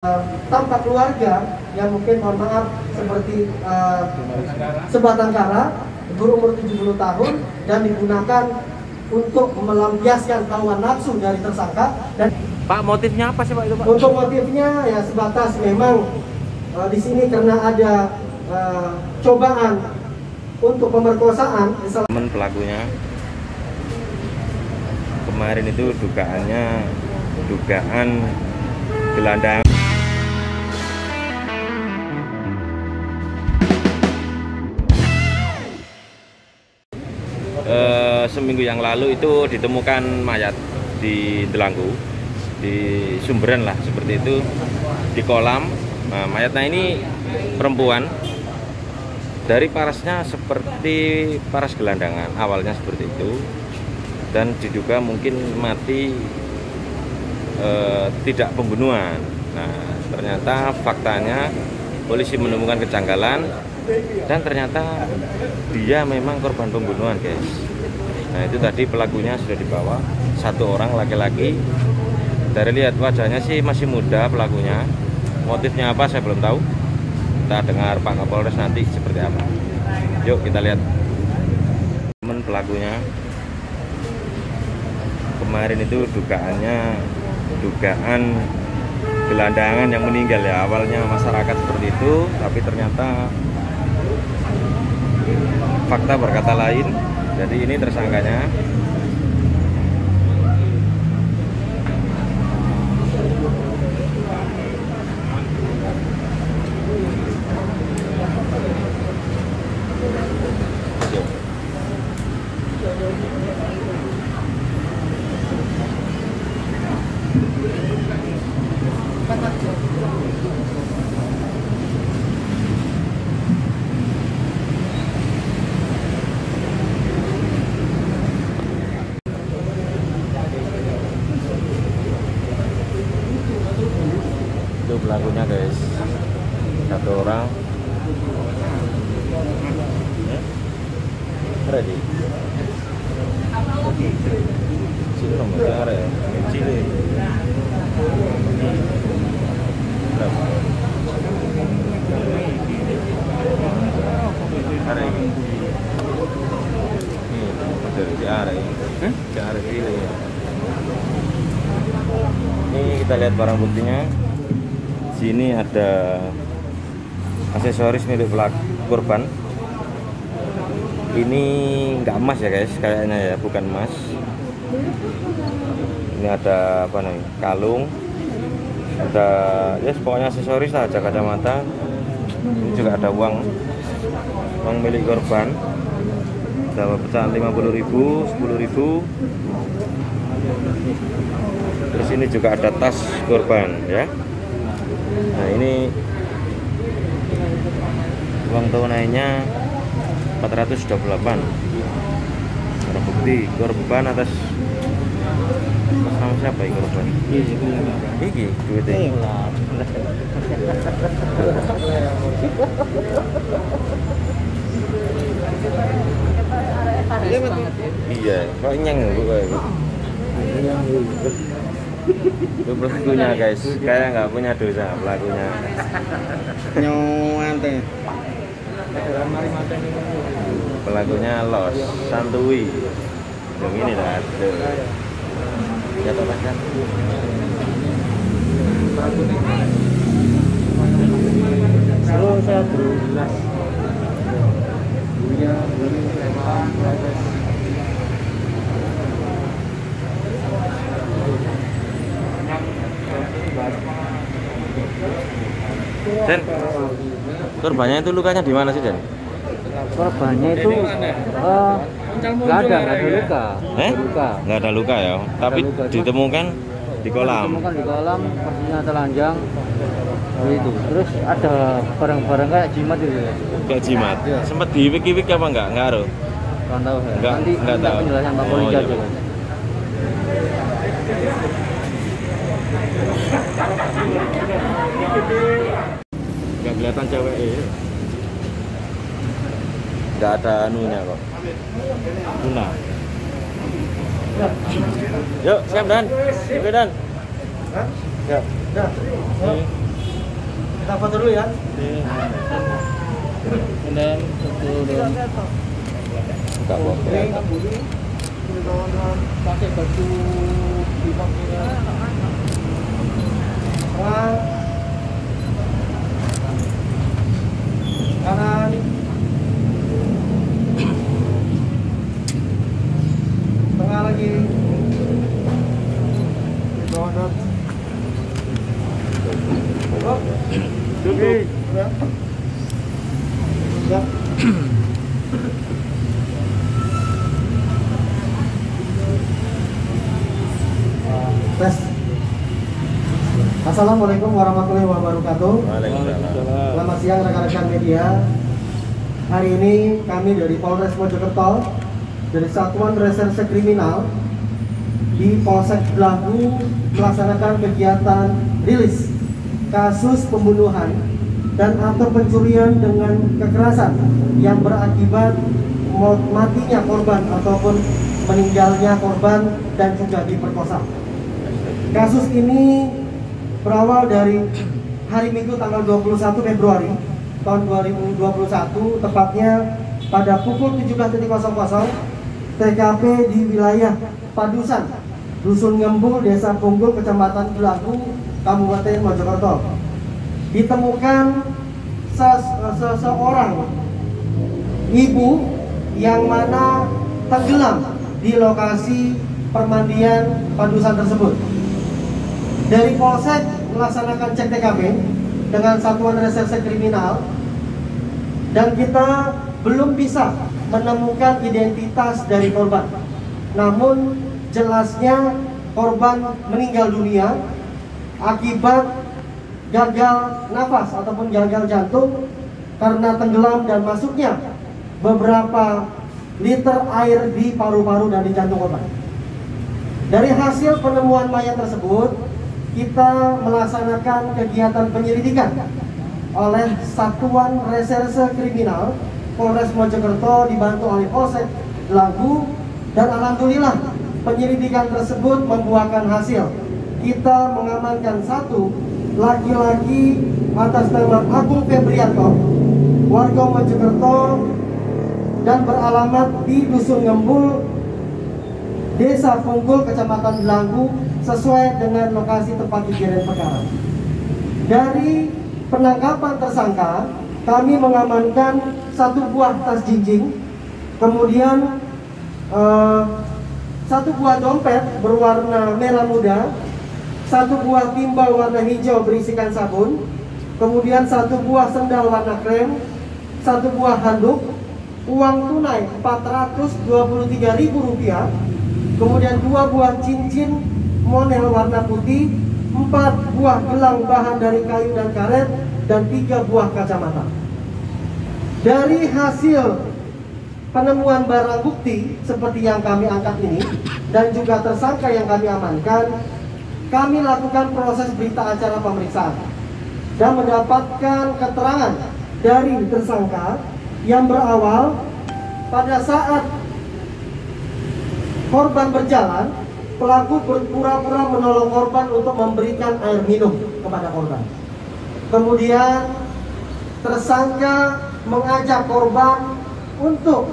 Tampak keluarga yang mungkin mohon maaf seperti sebatang kara berumur 70 tahun dan digunakan untuk melampiaskan hawa nafsu dari tersangka. Dan Pak, motifnya apa sih Pak itu Pak? untuk motifnya ya sebatas memang di sini karena ada cobaan untuk pemerkosaan. Teman pelakunya kemarin itu dugaan gelandang. Seminggu yang lalu itu ditemukan mayat di Delanggu, di Sumberan lah seperti itu, di kolam. Nah, mayatnya ini perempuan, dari parasnya seperti paras gelandangan, awalnya seperti itu, dan diduga mungkin mati tidak pembunuhan. Nah, ternyata faktanya polisi menemukan kejanggalan dan ternyata dia memang korban pembunuhan, guys. Nah, itu tadi pelakunya sudah dibawa, satu orang laki-laki. Dari lihat wajahnya sih masih muda pelakunya. Motifnya apa saya belum tahu. Kita dengar Pak Kapolres nanti seperti apa. Yuk kita lihat. Teman pelakunya kemarin itu dugaan gelandangan yang meninggal ya. Awalnya masyarakat seperti itu, tapi ternyata fakta berkata lain. Jadi ini tersangkanya. Itu pelakunya, guys, satu orang. Ready. Sini nomor cara ya, sini. Berapa? Hari ini. Dari arah ini. Arah ini. Ini kita lihat barang buktinya. Sini ada aksesoris milik korban. Ini enggak emas ya, guys, kayaknya ya, bukan emas. Ini ada apa nih? Kalung. Ada ya pokoknya aksesoris lah, ada kacamata. Ini juga ada uang milik korban. Ada pecahan 50.000, 10.000. Terus ini juga ada tas korban ya. Nah, ini uang tunainya 428. Barang bukti korban atas nama siapa ini korban? Iki duitnya. Iya, kok nyeng bu. Itu pelakunya, guys, kayak nggak punya dosa pelakunya. Nyuante. Pelakunya los, santui. Yang ini lah, tuh. Ya toh kan. Halo, saya berulas. Buya, Den, korbannya itu lukanya di mana sih, Den? korbannya itu nggak ada luka. Nggak ada luka ya, tapi luka, ditemukan di kolam. Ditemukan di kolam, pastinya telanjang. Itu. Terus ada barang-barang kayak jimat itu. Kayak jimat. Ya. Sempat diwik-wik apa enggak? Ngaruh. Kurang tahu ya. Enggak, Nanti enggak tahu. penjelasan Pak Oh, Polisi iya, aja. Pak. Nggak kelihatan cewek ya. Nggak ada anunya kok. Tuna. Yuk, siap Dan. Oke Dan. Hah? Siap. Dah. Ini Kita foto dulu ya. Kemudian satu Enggak apa-apa. pakai baju dipakai kanan, tengah lagi, duduk, ya. Tes. Assalamualaikum warahmatullahi wabarakatuh. Waalaikumsalam. Selamat siang rekan-rekan media. Hari ini kami dari Polres Mojokerto, dari Satuan Reserse Kriminal di Polsek Blagu melaksanakan kegiatan rilis kasus pembunuhan dan atau pencurian dengan kekerasan yang berakibat matinya korban ataupun meninggalnya korban dan juga diperkosa. Kasus ini berawal dari hari Minggu tanggal 21 Februari tahun 2021, tepatnya pada pukul 17.00 TKP di wilayah Padusan, Dusun Ngembul, Desa Punggul, Kecamatan Blagu, Kabupaten Mojokerto. Ditemukan seseorang ibu yang mana tenggelam di lokasi permandian Padusan tersebut. Dari Polsek melaksanakan cek TKP dengan Satuan Reserse Kriminal, dan kita belum bisa menemukan identitas dari korban. Namun jelasnya korban meninggal dunia akibat gagal nafas ataupun gagal jantung karena tenggelam dan masuknya beberapa liter air di paru-paru dan di jantung korban. Dari hasil penemuan mayat tersebut, kita melaksanakan kegiatan penyelidikan oleh Satuan Reserse Kriminal Polres Mojokerto dibantu oleh Polsek Blagu, dan alhamdulillah penyelidikan tersebut membuahkan hasil. Kita mengamankan satu laki-laki atas nama Agung Febrianto, warga Mojokerto dan beralamat di Dusun Ngembul, Desa Punggul, Kecamatan Blagu, sesuai dengan lokasi tempat kejadian perkara. Dari penangkapan tersangka, kami mengamankan satu buah tas jinjing, kemudian satu buah dompet berwarna merah muda, satu buah timbal warna hijau berisikan sabun, kemudian satu buah sendal warna krem, satu buah handuk, uang tunai Rp423.000, kemudian dua buah cincin monel warna putih, 4 buah gelang bahan dari kayu dan karet, dan 3 buah kacamata. Dari hasil penemuan barang bukti seperti yang kami angkat ini dan juga tersangka yang kami amankan, kami lakukan proses berita acara pemeriksaan dan mendapatkan keterangan dari tersangka yang berawal pada saat korban berjalan. Pelaku berpura-pura menolong korban untuk memberikan air minum kepada korban. Kemudian tersangka mengajak korban untuk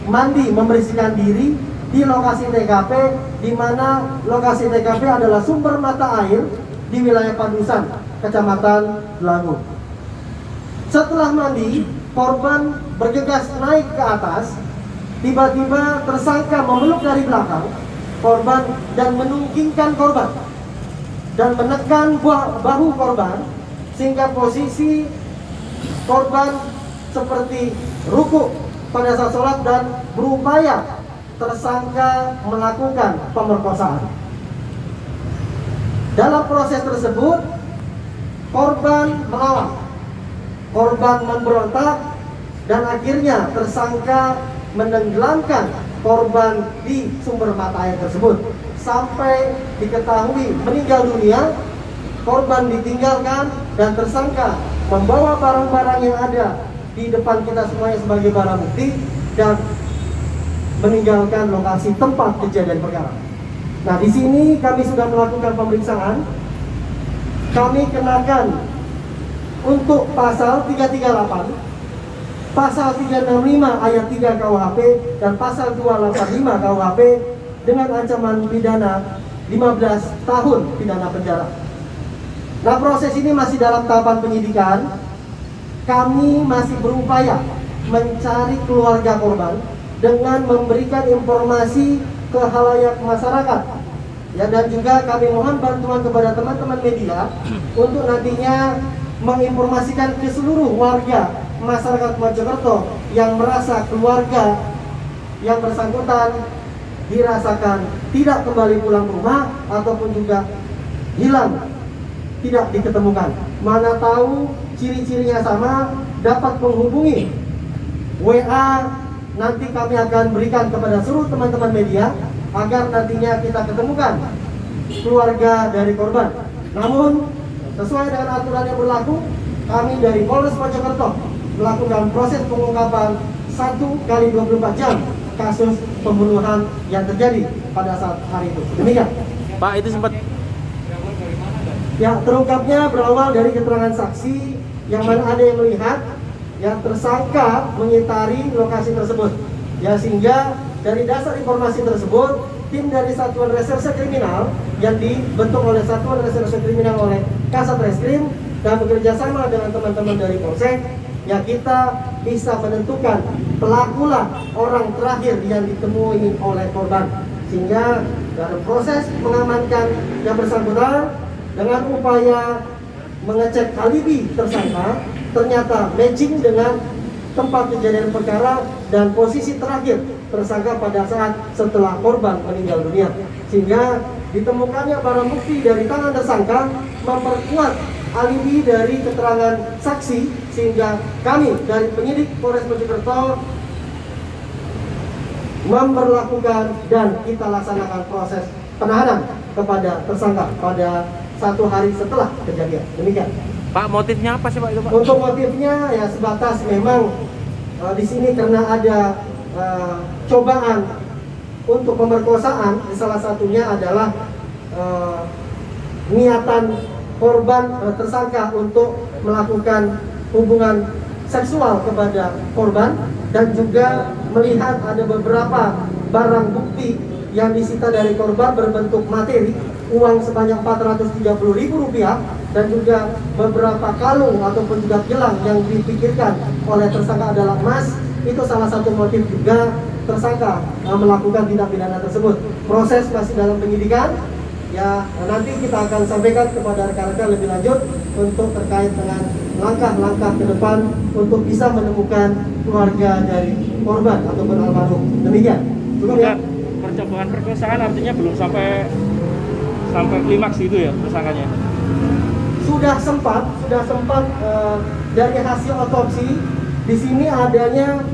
mandi membersihkan diri di lokasi TKP, di mana lokasi TKP adalah sumber mata air di wilayah Padusan, Kecamatan Blagu. Setelah mandi, korban bergegas naik ke atas. Tiba-tiba tersangka memeluk dari belakang korban dan menunggingkan korban dan menekan bahu korban, sehingga posisi korban seperti rukuk pada saat sholat dan berupaya tersangka melakukan pemerkosaan. Dalam proses tersebut, korban melawan, korban memberontak, dan akhirnya tersangka menenggelamkan korban di sumber mata air tersebut sampai diketahui meninggal dunia. Korban ditinggalkan dan tersangka membawa barang-barang yang ada di depan kita semuanya sebagai barang bukti dan meninggalkan lokasi tempat kejadian perkara. Nah, di sini kami sudah melakukan pemeriksaan. Kami kenakan untuk pasal 338, pasal 365 ayat 3 KUHP dan pasal 285 KUHP dengan ancaman pidana 15 tahun pidana penjara. Nah, proses ini masih dalam tahapan penyidikan. Kami masih berupaya mencari keluarga korban dengan memberikan informasi ke khalayak masyarakat. Ya, dan juga kami mohon bantuan kepada teman-teman media untuk nantinya menginformasikan ke seluruh warga masyarakat Mojokerto yang merasa keluarga yang bersangkutan dirasakan tidak kembali pulang ke rumah ataupun juga hilang, tidak diketemukan. Mana tahu ciri-cirinya sama, dapat menghubungi WA. Nanti kami akan berikan kepada seluruh teman-teman media agar nantinya kita ketemukan keluarga dari korban. Namun sesuai dengan aturan yang berlaku, kami dari Polres Mojokerto melakukan proses pengungkapan 1x24 jam kasus pembunuhan yang terjadi pada saat hari itu. Demikian. Pak, itu sempat Ya, terungkapnya berawal dari keterangan saksi yang mana ada yang melihat yang tersangka mengitari lokasi tersebut. Ya, sehingga dari dasar informasi tersebut, tim dari Satuan Reserse Kriminal yang dibentuk oleh Satuan Reserse Kriminal oleh Kasat Reskrim dan bekerja sama dengan teman-teman dari Polsek, ya kita bisa menentukan pelakulah orang terakhir yang ditemui oleh korban. Sehingga dalam proses mengamankan yang bersangkutan dengan upaya mengecek alibi tersangka, ternyata matching dengan tempat kejadian perkara dan posisi terakhir tersangka pada saat setelah korban meninggal dunia. Sehingga ditemukannya barang bukti dari tangan tersangka memperkuat alibi dari keterangan saksi, sehingga kami dari penyidik Polres Mojokerto memperlakukan dan kita laksanakan proses penahanan kepada tersangka pada 1 hari setelah kejadian. Demikian. Pak, motifnya apa sih Pak itu Pak? Untuk motifnya ya sebatas memang di sini karena ada cobaan untuk pemerkosaan, salah satunya adalah niatan korban tersangka untuk melakukan hubungan seksual kepada korban dan juga melihat ada beberapa barang bukti yang disita dari korban berbentuk materi, uang sebanyak Rp430.000 dan juga beberapa kalung ataupun juga gelang yang dipikirkan oleh tersangka adalah emas. Itu salah satu motif juga tersangka melakukan tindak pidana tersebut. Proses masih dalam penyidikan. Ya, nanti kita akan sampaikan kepada rekan-rekan lebih lanjut untuk terkait dengan langkah-langkah ke depan untuk bisa menemukan keluarga dari korban ataupun almarhum. Demikian. Cukup ya. Percobaan perkosaan artinya belum sampai klimaks itu ya tersangkanya? Sudah sempat dari hasil otopsi di sini adanya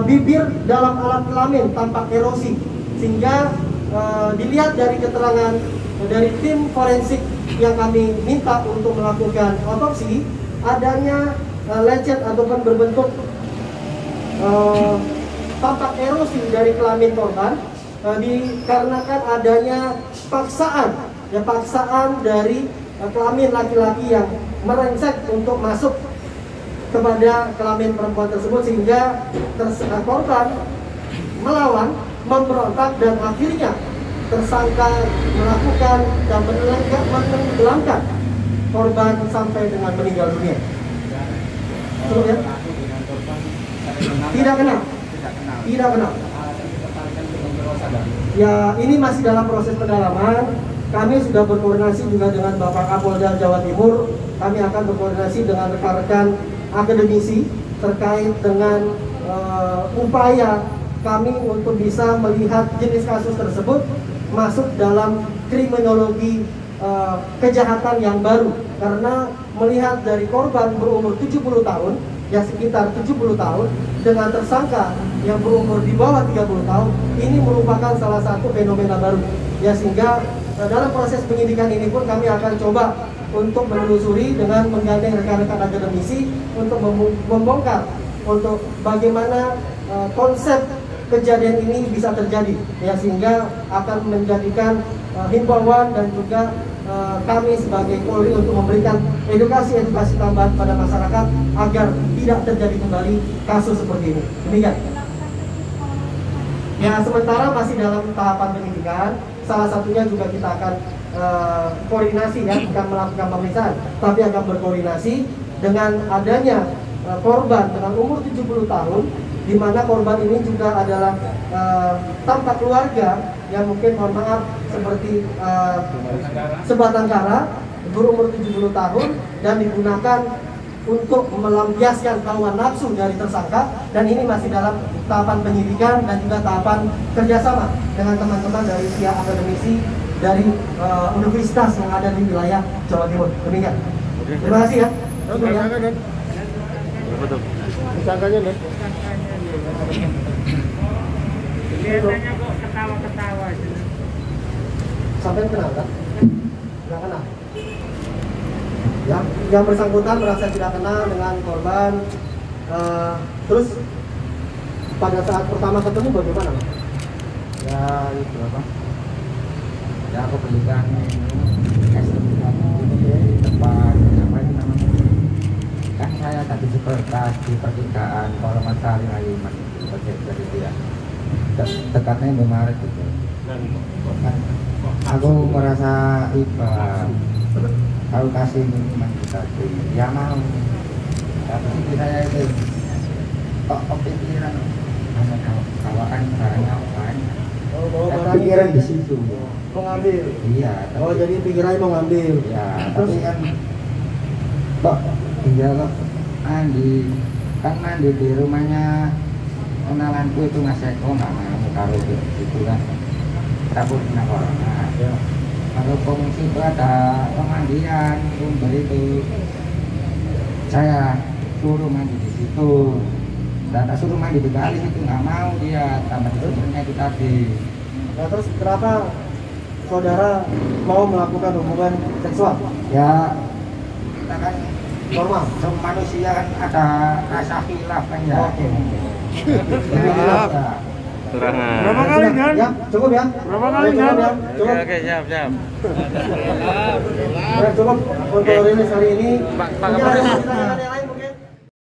bibir dalam alat kelamin tampak erosi, sehingga dilihat dari keterangan dari tim forensik yang kami minta untuk melakukan otopsi, adanya lecet ataupun berbentuk tampak erosi dari kelamin korban dikarenakan adanya paksaan dari kelamin laki-laki yang merengsek untuk masuk kepada kelamin perempuan tersebut, sehingga korban melawan, memberontak, dan akhirnya tersangka melakukan dan menenggelamkan korban sampai dengan meninggal dunia. Ya? Tidak kenal. Ya, ini masih dalam proses pendalaman. Kami sudah berkoordinasi juga dengan Bapak Kapolda Jawa Timur. Kami akan berkoordinasi dengan rekan-rekan akademisi terkait dengan upaya kami untuk bisa melihat jenis kasus tersebut masuk dalam kriminologi kejahatan yang baru. Karena melihat dari korban berumur 70 tahun, ya sekitar 70 tahun, dengan tersangka yang berumur di bawah 30 tahun, ini merupakan salah satu fenomena baru. Ya, sehingga dalam proses penyidikan ini pun kami akan coba untuk menelusuri dengan menggandeng rekan-rekan akademisi untuk membongkar untuk bagaimana konsep kejadian ini bisa terjadi, ya, sehingga akan menjadikan himbauan dan juga kami sebagai Polri untuk memberikan edukasi tambahan pada masyarakat agar tidak terjadi kembali kasus seperti ini. Demikian. Ya, sementara masih dalam tahapan penyidikan. Salah satunya juga kita akan koordinasi, ya, bukan melakukan pemeriksaan, tapi akan berkoordinasi dengan adanya korban dengan umur 70 tahun, di mana korban ini juga adalah tanpa keluarga, yang mungkin mohon maaf seperti sebatang kara, berumur 70 tahun dan digunakan untuk melampiaskan hawa nafsu dari tersangka, dan ini masih dalam tahapan penyidikan dan juga tahapan kerjasama dengan teman-teman dari pihak akademisi dari universitas yang ada di wilayah Jawa Timur. Demikian. Terima kasih ya. Betul. Tersangkanya nih. Biasanya kok ketawa-ketawa. Sampai kenal kan? Tidak kenal. Ya, yang bersangkutan merasa tidak kenal dengan korban. Terus pada saat pertama ketemu bagaimana? Ya itu apa? Ya aku belikan es di tempat apa itu namanya? Kan saya tadi seperti di pertigaan kalau matahari lagi masih dari dia dekatnya Indomaret gitu. Kan aku merasa iba, aku kasih minuman tadi, ya mau. Tapi saya itu kok kepikiran hanya kawakan barang apa? Pikiran di situ. Mau ngambil? Iya. Oh, jadi pikirannya mau ngambil. Ya, tapi kan kok dia kok mandi di rumahnya kenalanku itu Mas Eko, nggak mau kalau gitu kan takut kena corona. Kalau pengungsi itu ada pemandian sumber itu, saya suruh mandi di situ, dan suruh mandi di kali itu nggak mau dia, tambah sumbernya itu tadi. Nah, terus kenapa saudara mau melakukan hubungan seksual? Ya kita kan Normal. semua manusia kan ada rasa khilaf kan ya. Oke. Khilaf. Kurangan. Berapa kali kan? Ya, cukup ya. Berapa kali Cukup kan? ya. Oke, Cukup. oke, siap. Ya, cukup untuk rilis hari ini. Pak Mungkin ada Kapolres. pertanyaan yang lain.